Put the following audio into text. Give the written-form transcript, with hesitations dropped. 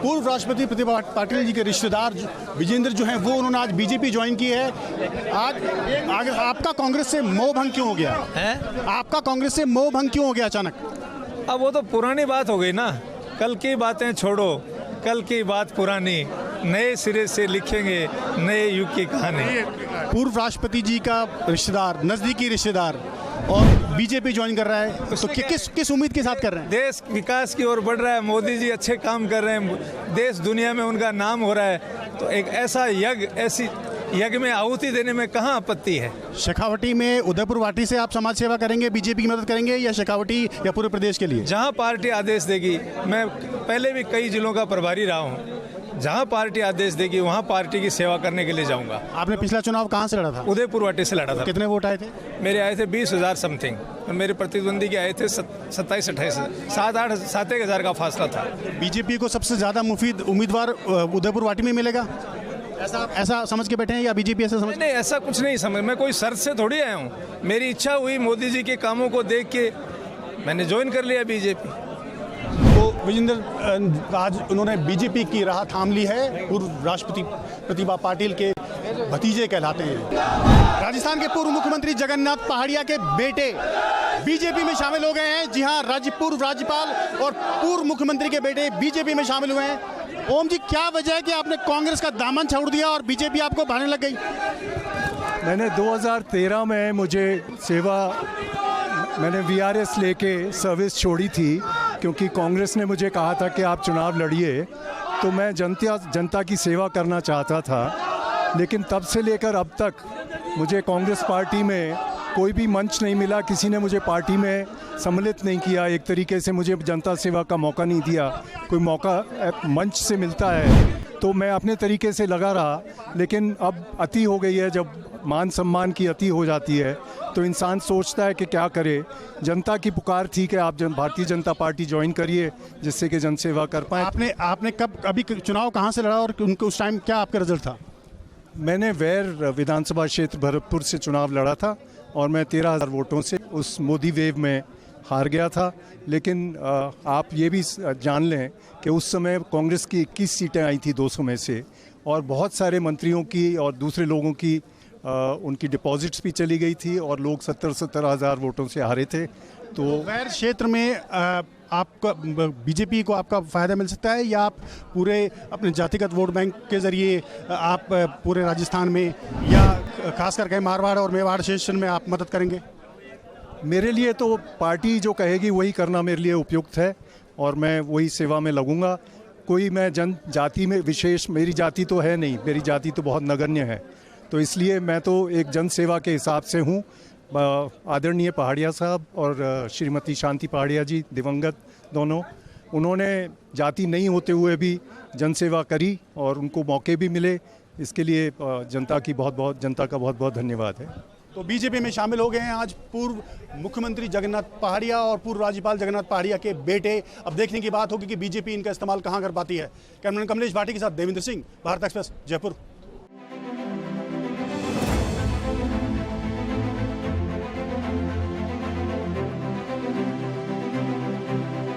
पूर्व राष्ट्रपति प्रतिभा पाटिल जी के रिश्तेदार विजेंद्र जो हैं वो उन्होंने आज बीजेपी ज्वाइन की है। आज आपका कांग्रेस से मोह भंग क्यों हो गया है? आपका कांग्रेस से मोह भंग क्यों हो गया अचानक? अब वो तो पुरानी बात हो गई ना, कल की बातें छोड़ो, कल की बात पुरानी, नए सिरे से लिखेंगे नए युग की कहानी। पूर्व राष्ट्रपति जी का रिश्तेदार, नजदीकी रिश्तेदार और बीजेपी ज्वाइन कर रहा है, तो किस उम्मीद के साथ कर रहे हैं? देश विकास की ओर बढ़ रहा है, मोदी जी अच्छे काम कर रहे हैं, देश दुनिया में उनका नाम हो रहा है, तो एक ऐसा ऐसी यज्ञ में आहुति देने में कहाँ आपत्ति है? शेखावटी में उदयपुर वाटी से आप समाज सेवा करेंगे, बीजेपी की मदद करेंगे, या शेखावटी या पूरे प्रदेश के लिए? जहाँ पार्टी आदेश देगी, मैं पहले भी कई जिलों का प्रभारी रहा हूँ, जहाँ पार्टी आदेश देगी वहाँ पार्टी की सेवा करने के लिए जाऊँगा। आपने पिछला चुनाव कहाँ से लड़ा था? उदयपुर वाटी से लड़ा था। कितने वोट आए थे? मेरे आए थे 20,000 समथिंग, और मेरे प्रतिद्वंदी के आए थे 27-28, 7-8 हज़ार का फासला था। बीजेपी को सबसे ज़्यादा मुफीद उम्मीदवार उदयपुर वाटी में मिलेगा, ऐसा समझ के बैठे हैं, या बीजेपी ऐसा समझ? नहीं, ऐसा कुछ नहीं समझ, मैं कोई शर्त से थोड़ी आया हूँ, मेरी इच्छा हुई, मोदी जी के कामों को देख के मैंने ज्वाइन कर लिया बीजेपी। तो विजेंद्र आज उन्होंने बीजेपी की राह थाम ली है, पूर्व राष्ट्रपति प्रतिभा पाटिल के भतीजे कहलाते हैं। राजस्थान के पूर्व मुख्यमंत्री जगन्नाथ पहाड़िया के बेटे बीजेपी में शामिल हो गए हैं। जी हाँ, पूर्व राज्यपाल और पूर्व मुख्यमंत्री के बेटे बीजेपी में शामिल हुए हैं। ओम जी, क्या वजह है कि आपने कांग्रेस का दामन छोड़ दिया और बीजेपी आपको भाने लग गई? मैंने 2013 में मैंने वीआरएस लेके सर्विस छोड़ी थी, क्योंकि कांग्रेस ने मुझे कहा था कि आप चुनाव लड़िए, तो मैं जनता की सेवा करना चाहता था। लेकिन तब से लेकर अब तक मुझे कांग्रेस पार्टी में कोई भी मंच नहीं मिला, किसी ने मुझे पार्टी में सम्मिलित नहीं किया, एक तरीके से मुझे जनता सेवा का मौका नहीं दिया। कोई मौका मंच से मिलता है तो मैं अपने तरीके से लगा रहा, लेकिन अब अति हो गई है। जब मान सम्मान की अति हो जाती है तो इंसान सोचता है कि क्या करे। जनता की पुकार थी कि आप भारतीय जनता पार्टी ज्वाइन करिए, जिससे कि जनसेवा कर पाए। आपने अभी चुनाव कहाँ से लड़ा और उनको उस टाइम क्या आपका रिजल्ट था? मैंने वैर विधानसभा क्षेत्र भरतपुर से चुनाव लड़ा था और मैं 13,000 वोटों से उस मोदी वेव में हार गया था। लेकिन आप ये भी जान लें कि उस समय कांग्रेस की 21 सीटें आई थी 200 में से, और बहुत सारे मंत्रियों की और दूसरे लोगों की उनकी डिपॉजिट्स भी चली गई थी, और लोग 70 हज़ार वोटों से हारे थे। तो वैर क्षेत्र में आपका बीजेपी को आपका फ़ायदा मिल सकता है, या आप पूरे अपने जातिगत वोट बैंक के ज़रिए आप पूरे राजस्थान में या खास करके मारवाड़ और मेवाड़ सेशन में आप मदद करेंगे? मेरे लिए तो पार्टी जो कहेगी वही करना मेरे लिए उपयुक्त है, और मैं वही सेवा में लगूंगा। कोई मैं जाति में विशेष, मेरी जाति तो है नहीं, मेरी जाति तो बहुत नगण्य है, तो इसलिए मैं तो एक जन सेवा के हिसाब से हूँ। आदरणीय पहाड़िया साहब और श्रीमती शांति पहाड़िया जी, दिवंगत दोनों, उन्होंने जाति नहीं होते हुए भी जनसेवा करी और उनको मौके भी मिले। इसके लिए जनता का बहुत बहुत धन्यवाद है। तो बीजेपी में शामिल हो गए हैं आज पूर्व मुख्यमंत्री जगन्नाथ पहाड़िया और पूर्व राज्यपाल जगन्नाथ पहाड़िया के बेटे। अब देखने की बात होगी कि बीजेपी इनका इस्तेमाल कहाँ कर पाती है। कैमरामैन कमलेश भाटी के साथ देवेंद्र सिंह, भारत एक्सप्रेस, जयपुर।